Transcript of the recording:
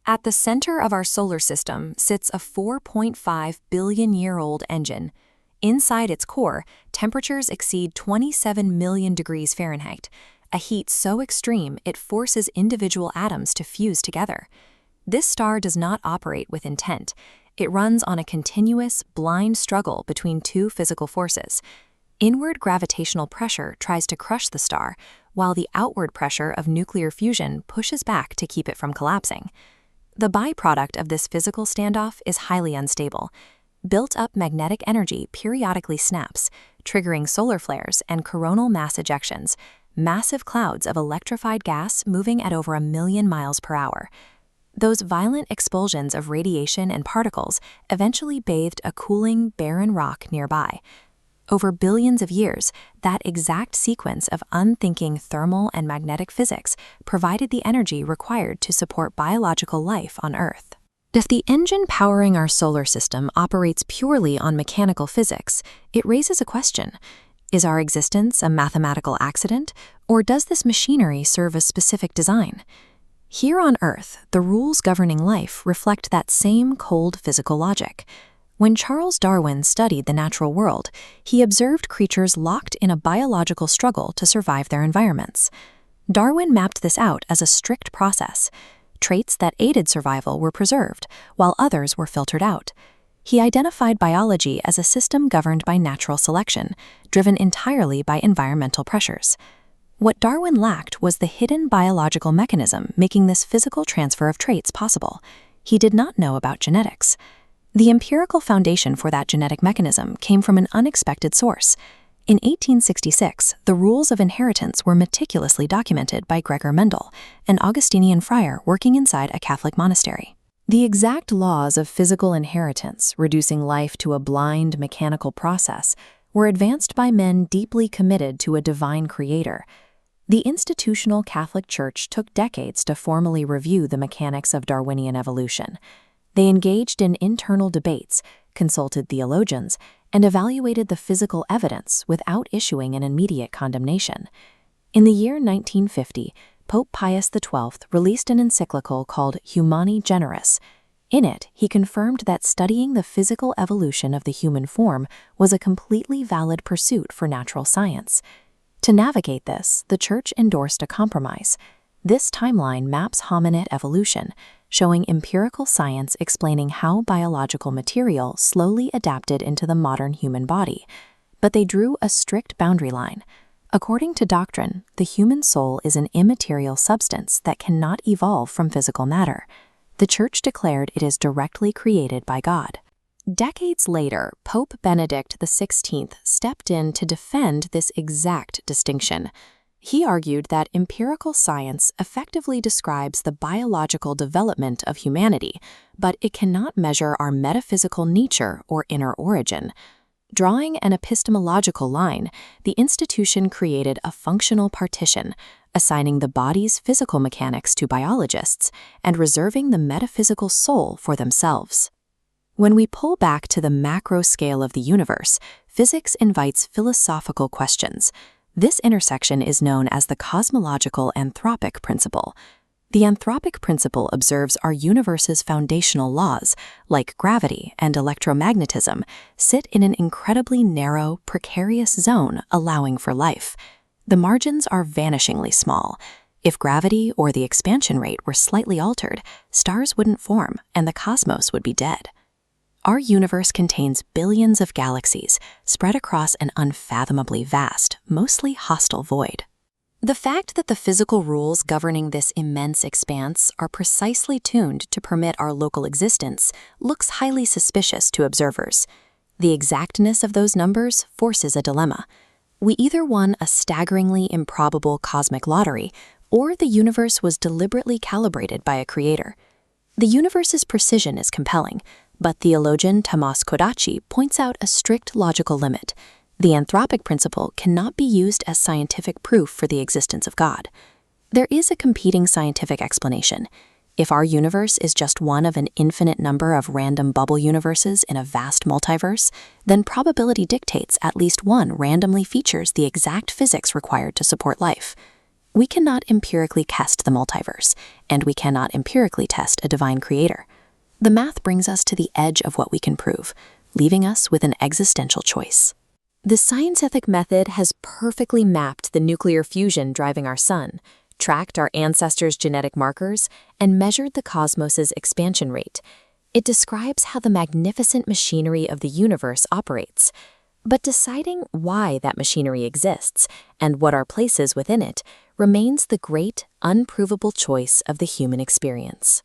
At the center of our solar system sits a 4.5 billion-year-old engine. Inside its core, temperatures exceed 27 million degrees Fahrenheit, a heat so extreme it forces individual atoms to fuse together. This star does not operate with intent. It runs on a continuous, blind struggle between two physical forces. Inward gravitational pressure tries to crush the star, while the outward pressure of nuclear fusion pushes back to keep it from collapsing. The byproduct of this physical standoff is highly unstable. Built-up magnetic energy periodically snaps, triggering solar flares and coronal mass ejections, massive clouds of electrified gas moving at over 1 million miles per hour. Those violent expulsions of radiation and particles eventually bathed a cooling, barren rock nearby. Over billions of years, that exact sequence of unthinking thermal and magnetic physics provided the energy required to support biological life on Earth. If the engine powering our solar system operates purely on mechanical physics, it raises a question. Is our existence a mathematical accident, or does this machinery serve a specific design? Here on Earth, the rules governing life reflect that same cold physical logic. When Charles Darwin studied the natural world, he observed creatures locked in a biological struggle to survive their environments. Darwin mapped this out as a strict process. Traits that aided survival were preserved, while others were filtered out. He identified biology as a system governed by natural selection, driven entirely by environmental pressures. What Darwin lacked was the hidden biological mechanism making this physical transfer of traits possible. He did not know about genetics. The empirical foundation for that genetic mechanism came from an unexpected source. In 1866, the rules of inheritance were meticulously documented by Gregor Mendel, an Augustinian friar working inside a Catholic monastery. The exact laws of physical inheritance, reducing life to a blind mechanical process, were advanced by men deeply committed to a divine creator. The institutional Catholic Church took decades to formally review the mechanics of Darwinian evolution. They engaged in internal debates, consulted theologians, and evaluated the physical evidence without issuing an immediate condemnation. In the year 1950, Pope Pius XII released an encyclical called Humani Generis. In it, he confirmed that studying the physical evolution of the human form was a completely valid pursuit for natural science. To navigate this, the Church endorsed a compromise. This timeline maps hominid evolution, showing empirical science explaining how biological material slowly adapted into the modern human body. But they drew a strict boundary line. According to doctrine, the human soul is an immaterial substance that cannot evolve from physical matter. The Church declared it is directly created by God. Decades later, Pope Benedict XVI stepped in to defend this exact distinction. He argued that empirical science effectively describes the biological development of humanity, but it cannot measure our metaphysical nature or inner origin. Drawing an epistemological line, the institution created a functional partition, assigning the body's physical mechanics to biologists and reserving the metaphysical soul for themselves. When we pull back to the macro scale of the universe, physics invites philosophical questions. This intersection is known as the cosmological anthropic principle. The anthropic principle observes our universe's foundational laws, like gravity and electromagnetism, sit in an incredibly narrow, precarious zone allowing for life. The margins are vanishingly small. If gravity or the expansion rate were slightly altered, stars wouldn't form and the cosmos would be dead. Our universe contains billions of galaxies spread across an unfathomably vast, mostly hostile void. The fact that the physical rules governing this immense expanse are precisely tuned to permit our local existence looks highly suspicious to observers. The exactness of those numbers forces a dilemma. We either won a staggeringly improbable cosmic lottery, or the universe was deliberately calibrated by a creator. The universe's precision is compelling, but theologian Tomás Kodály points out a strict logical limit. The anthropic principle cannot be used as scientific proof for the existence of God. There is a competing scientific explanation. If our universe is just one of an infinite number of random bubble universes in a vast multiverse, then probability dictates at least one randomly features the exact physics required to support life. We cannot empirically test the multiverse, and we cannot empirically test a divine creator. The math brings us to the edge of what we can prove, leaving us with an existential choice. The scientific method has perfectly mapped the nuclear fusion driving our sun, tracked our ancestors' genetic markers, and measured the cosmos's expansion rate. It describes how the magnificent machinery of the universe operates. But deciding why that machinery exists and what our place is within it remains the great, unprovable choice of the human experience.